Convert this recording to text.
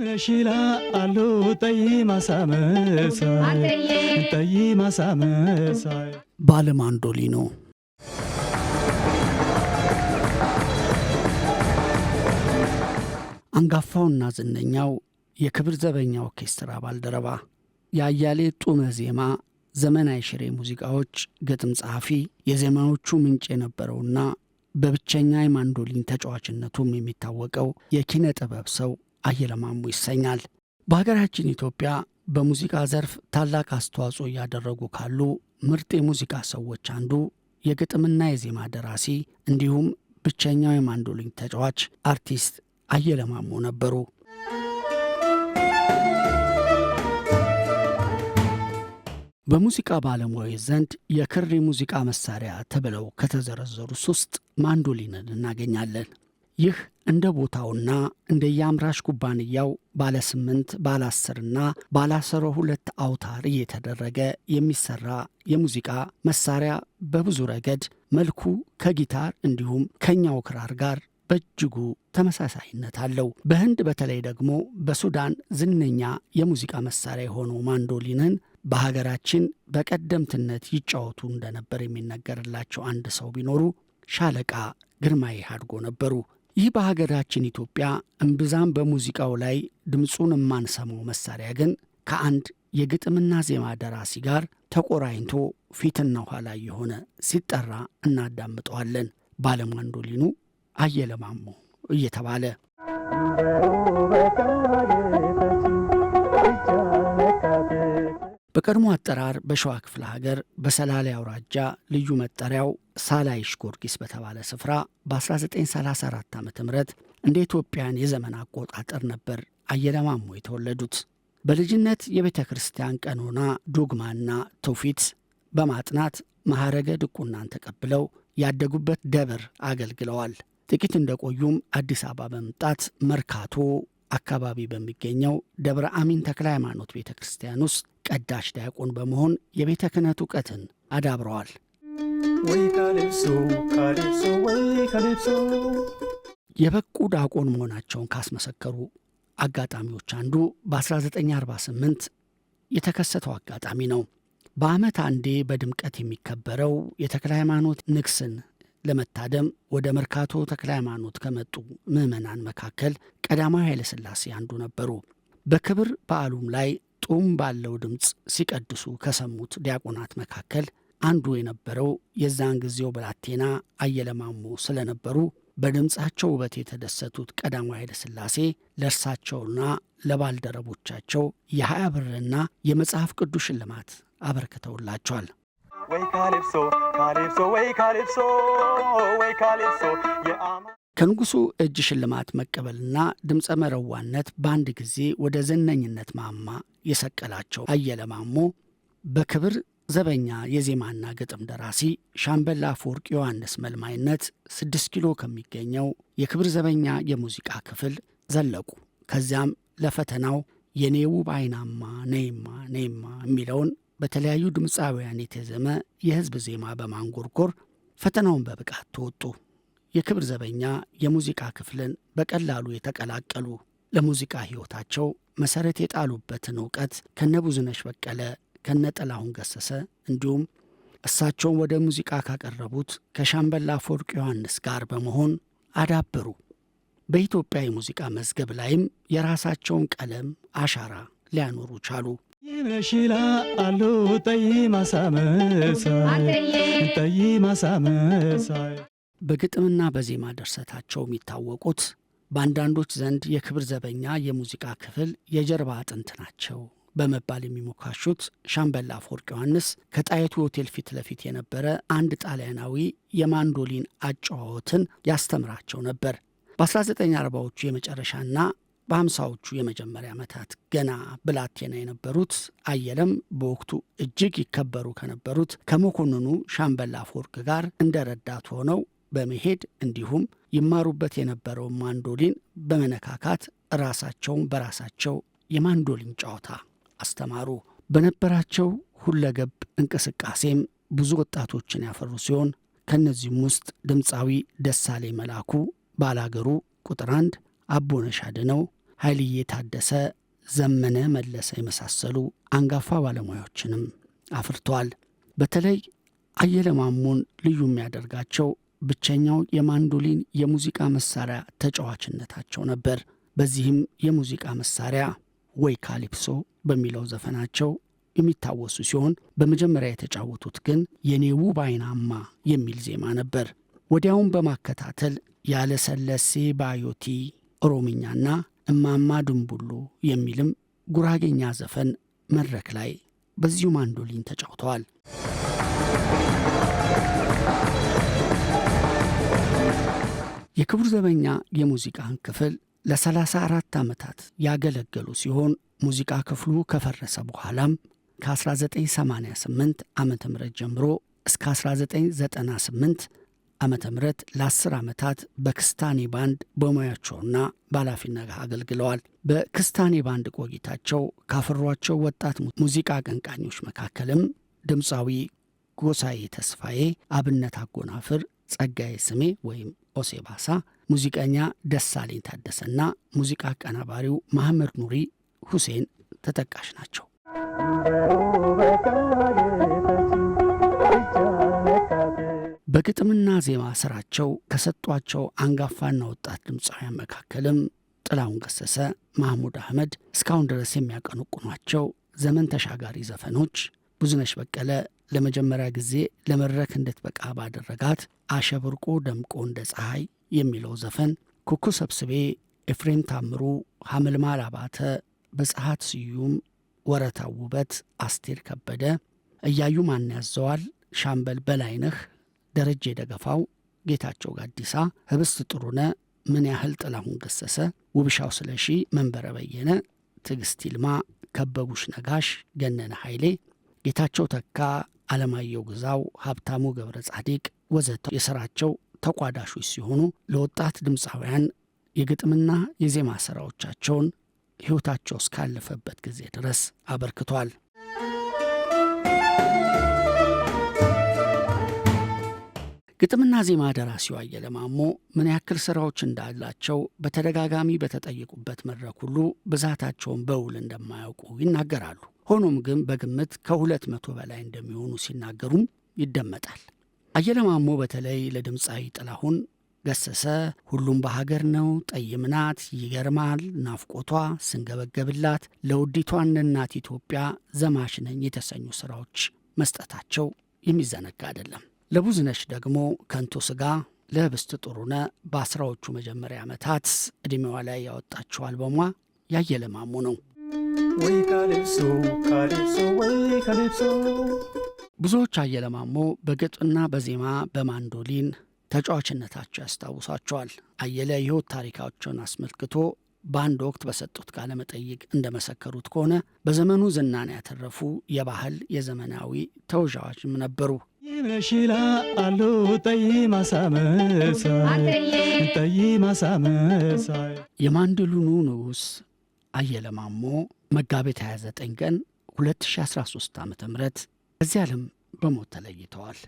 ይመሽላ አሉ ጠይማሳመሳይ ባለማንዶሊኖ አንጋፋውና ዝነኛው የክብር ዘበኛ ኦርኬስትራ ባልደረባ የአያሌ ጡመ ዜማ ዘመናዊ ሽሬ ሙዚቃዎች ግጥም ጸሐፊ የዜማዎቹ ምንጭ የነበረውና በብቸኛ የማንዶሊን ተጫዋችነቱም የሚታወቀው የኪነ ጥበብ ሰው አየለ ማሞ ይሰኛል። በሀገራችን ኢትዮጵያ በሙዚቃ ዘርፍ ታላቅ አስተዋጽኦ እያደረጉ ካሉ ምርጥ የሙዚቃ ሰዎች አንዱ የግጥምና የዜማ ደራሲ እንዲሁም ብቸኛው የማንዶሊን ተጫዋች አርቲስት አየለ ማሞ ነበሩ። በሙዚቃ ባለሙያዎች ዘንድ የክር ሙዚቃ መሳሪያ ተብለው ከተዘረዘሩ ውስጥ ማንዶሊንን እናገኛለን። ይህ እንደ ቦታውና እንደ የአምራች ኩባንያው ባለ 8 ባለ 10ና ባለ 12 አውታር እየተደረገ የሚሰራ የሙዚቃ መሳሪያ በብዙ ረገድ መልኩ ከጊታር እንዲሁም ከኛው ክራር ጋር በእጅጉ ተመሳሳይነት አለው። በህንድ በተለይ ደግሞ በሱዳን ዝነኛ የሙዚቃ መሳሪያ የሆነው ማንዶሊንን በሀገራችን በቀደምትነት ይጫወቱ እንደነበር የሚነገርላቸው አንድ ሰው ቢኖሩ ሻለቃ ግርማይ ሃድጎ ነበሩ። ይህ በሀገራችን ኢትዮጵያ እምብዛም በሙዚቃው ላይ ድምፁን የማንሰማው መሳሪያ ግን ከአንድ የግጥምና ዜማ ደራሲ ጋር ተቆራኝቶ ፊትና ኋላ የሆነ ሲጠራ እናዳምጠዋለን። ባለማንዶሊኑ አየለ ማሞ እየተባለ በቀድሞ አጠራር በሸዋ ክፍለ ሀገር በሰላሌ አውራጃ ልዩ መጠሪያው ሳላይሽ ጊዮርጊስ በተባለ ስፍራ በ1934 ዓ.ም እንደ ኢትዮጵያን የዘመን አቆጣጠር ነበር አየለ ማሞ የተወለዱት። በልጅነት የቤተ ክርስቲያን ቀኖና ዶግማና ትውፊት በማጥናት ማዕረገ ድቁናን ተቀብለው ያደጉበት ደብር አገልግለዋል። ጥቂት እንደቆዩም አዲስ አበባ በመምጣት መርካቶ አካባቢ በሚገኘው ደብረ አሚን ተክለ ሃይማኖት ቤተ ክርስቲያን ውስጥ ቀዳሽ ዲያቆን በመሆን የቤተ ክህነት ዕውቀትን አዳብረዋል። የበቁ ዲያቆን መሆናቸውን ካስመሰከሩ አጋጣሚዎች አንዱ በ1948 የተከሰተው አጋጣሚ ነው። በዓመት አንዴ በድምቀት የሚከበረው የተክለ ሃይማኖት ንግስን ለመታደም ወደ መርካቶ ተክለ ሃይማኖት ከመጡ ምዕመናን መካከል ቀዳማዊ ኃይለ ሥላሴ አንዱ ነበሩ። በክብር በዓሉም ላይ ጡም ባለው ድምፅ ሲቀድሱ ከሰሙት ዲያቆናት መካከል አንዱ የነበረው የዛን ጊዜው ብላቴና አየለ ማሞ ስለነበሩ በድምፃቸው ውበት የተደሰቱት ቀዳማዊ ኃይለ ሥላሴ ለእርሳቸውና ለባልደረቦቻቸው የ20 ብርና የመጽሐፍ ቅዱስ ሽልማት አበርክተውላቸዋል። ከንጉሱ እጅ ሽልማት መቀበልና ድምፀ መረዋነት በአንድ ጊዜ ወደ ዘነኝነት ማማ የሰቀላቸው አየለ ማሞ በክብር ዘበኛ የዜማና ግጥም ደራሲ ሻምበል አፈወርቅ ዮሐንስ መልማይነት 6 ኪሎ ከሚገኘው የክብር ዘበኛ የሙዚቃ ክፍል ዘለቁ። ከዚያም ለፈተናው የኔ ውብ አይናማ ነይማ ነይማ የሚለውን በተለያዩ ድምፃውያን የተዘመ የህዝብ ዜማ በማንጎርጎር ፈተናውን በብቃት ተወጡ። የክብር ዘበኛ የሙዚቃ ክፍልን በቀላሉ የተቀላቀሉ ለሙዚቃ ሕይወታቸው መሠረት የጣሉበትን ዕውቀት ከነብዙነሽ በቀለ ከነጠላሁን ገሰሰ እንዲሁም እሳቸውን ወደ ሙዚቃ ካቀረቡት ከሻምበል አፈወርቅ ዮሐንስ ጋር በመሆን አዳበሩ። በኢትዮጵያ የሙዚቃ መዝገብ ላይም የራሳቸውን ቀለም አሻራ ሊያኖሩ ቻሉ። ይመሽላ አሉ ጠይማሳመሳይ በግጥምና በዜማ ድርሰታቸው የሚታወቁት በአንዳንዶች ዘንድ የክብር ዘበኛ የሙዚቃ ክፍል የጀርባ አጥንት ናቸው በመባል የሚሞካሹት ሻምበል አፈወርቅ ዮሐንስ ከጣይቱ ሆቴል ፊት ለፊት የነበረ አንድ ጣሊያናዊ የማንዶሊን አጨዋወትን ያስተምራቸው ነበር። በ1940ዎቹ የመጨረሻና በ50ዎቹ የመጀመሪያ ዓመታት ገና ብላቴና የነበሩት አየለም በወቅቱ እጅግ ይከበሩ ከነበሩት ከመኮንኑ ሻምበል አፈወርቅ ጋር እንደ ረዳት ሆነው በመሄድ እንዲሁም ይማሩበት የነበረው ማንዶሊን በመነካካት ራሳቸውን በራሳቸው የማንዶሊን ጨዋታ አስተማሩ። በነበራቸው ሁለገብ እንቅስቃሴም ብዙ ወጣቶችን ያፈሩ ሲሆን ከነዚህም ውስጥ ድምፃዊ ደሳሌ መላኩ ባላገሩ ቁጥር 1፣ አቦነሽ አድነው፣ ኃይልዬ ታደሰ፣ ዘመነ መለሰ የመሳሰሉ አንጋፋ ባለሙያዎችንም አፍርተዋል። በተለይ አየለ ማሞን ልዩ የሚያደርጋቸው ብቸኛው የማንዶሊን የሙዚቃ መሳሪያ ተጫዋችነታቸው ነበር። በዚህም የሙዚቃ መሳሪያ ወይ ካሊፕሶ በሚለው ዘፈናቸው የሚታወሱ ሲሆን በመጀመሪያ የተጫወቱት ግን የኔ ውብ አይናማ የሚል ዜማ ነበር። ወዲያውም በማከታተል ያለሰለሴ ባዮቲ ኦሮምኛና እማማ ድንቡሉ የሚልም ጉራጌኛ ዘፈን መድረክ ላይ በዚሁ ማንዶሊን ተጫውተዋል። የክቡር ዘበኛ የሙዚቃን ክፍል ለ34 ዓመታት ያገለገሉ ሲሆን ሙዚቃ ክፍሉ ከፈረሰ በኋላም ከ1988 ዓመተ ምህረት ጀምሮ እስከ 1998 ዓመተ ምህረት ለ10 ዓመታት በክስታኔ ባንድ በሙያቸውና በኃላፊነት አገልግለዋል። በክስታኔ ባንድ ቆይታቸው ካፈሯቸው ወጣት ሙዚቃ አቀንቃኞች መካከልም ድምፃዊ ጎሳዬ ተስፋዬ፣ አብነት አጎናፍር፣ ጸጋዬ ስሜ ወይም ኦሴባሳ፣ ሙዚቀኛ ደሳለኝ ታደሰና ሙዚቃ አቀናባሪው መሐመድ ኑሪ ሁሴን ተጠቃሽ ናቸው። በግጥምና ዜማ ስራቸው ከሰጧቸው አንጋፋና ወጣት ድምፃውያን መካከልም ጥላሁን ገሰሰ፣ ማህሙድ አህመድ እስካሁን ድረስ የሚያቀነቅኗቸው ዘመን ተሻጋሪ ዘፈኖች፣ ብዙነሽ በቀለ ለመጀመሪያ ጊዜ ለመድረክ እንድትበቃ ባደረጋት አሸብርቆ ደምቆ እንደ ፀሐይ የሚለው ዘፈን፣ ኩኩ ሰብስቤ፣ ኤፍሬም ታምሩ፣ ሐመልማል አባተ፣ በፀሐት ስዩም፣ ወረታ ውበት፣ አስቴር ከበደ፣ እያዩ ማን ያዘዋል፣ ሻምበል በላይነህ፣ ደረጀ ደገፋው፣ ጌታቸው ጋዲሳ፣ ህብስት ጥሩነ፣ ምን ያህል ጥላሁን ገሰሰ፣ ውብሻው ስለሺ፣ መንበረ በየነ፣ ትዕግስት ይልማ፣ ከበቡሽ ነጋሽ፣ ገነነ ኃይሌ፣ ጌታቸው ተካ፣ አለማየሁ ግዛው፣ ሀብታሙ ገብረ ጻዲቅ ወዘተ የሥራቸው ተቋዳሾች ሲሆኑ ለወጣት ድምፃውያን የግጥምና የዜማ ሥራዎቻቸውን ሕይወታቸው እስካለፈበት ጊዜ ድረስ አበርክቷል። ግጥምና ዜማ ደራሲው አየለ ማሞ ምን ያክል ሥራዎች እንዳላቸው በተደጋጋሚ በተጠየቁበት መድረክ ሁሉ ብዛታቸውን በውል እንደማያውቁ ይናገራሉ። ሆኖም ግን በግምት ከ200 በላይ እንደሚሆኑ ሲናገሩም ይደመጣል። አየለ ማሞ በተለይ ለድምፃዊ ጥላሁን ገሰሰ ሁሉም በሀገር ነው፣ ጠይም ናት፣ ይገርማል፣ ናፍቆቷ፣ ስንገበገብላት፣ ለውዲቷ እናት ኢትዮጵያ፣ ዘማች ነኝ የተሰኙ ሥራዎች መስጠታቸው የሚዘነጋ አይደለም። ለብዙነሽ ደግሞ ከንቱ ስጋ፣ ለህብስት ጥሩነ በ10ዎቹ መጀመሪያ ዓመታት ዕድሜዋ ላይ ያወጣችው አልበሟ ያየለ ማሞ ነው። ወይ ካሊፕሶ ካሊፕሶ ወይ ካሊፕሶ። ብዙዎች አየለ ማሞ በግጥምና በዜማ በማንዶሊን ተጫዋችነታቸው ያስታውሳቸዋል። አየለ የሕይወት ታሪካቸውን አስመልክቶ በአንድ ወቅት በሰጡት ቃለ መጠይቅ እንደመሰከሩት ከሆነ በዘመኑ ዝናን ያተረፉ የባህል የዘመናዊ ተወዛዋዥም ነበሩ። ይመሽላ አሉ ጠይማ ሳመሳይ የማንዶሊኑ ንጉሥ አየለ ማሞ መጋቢት 29 ቀን 2013 ዓ.ም ከዚህ ዓለም በሞት ተለይተዋል።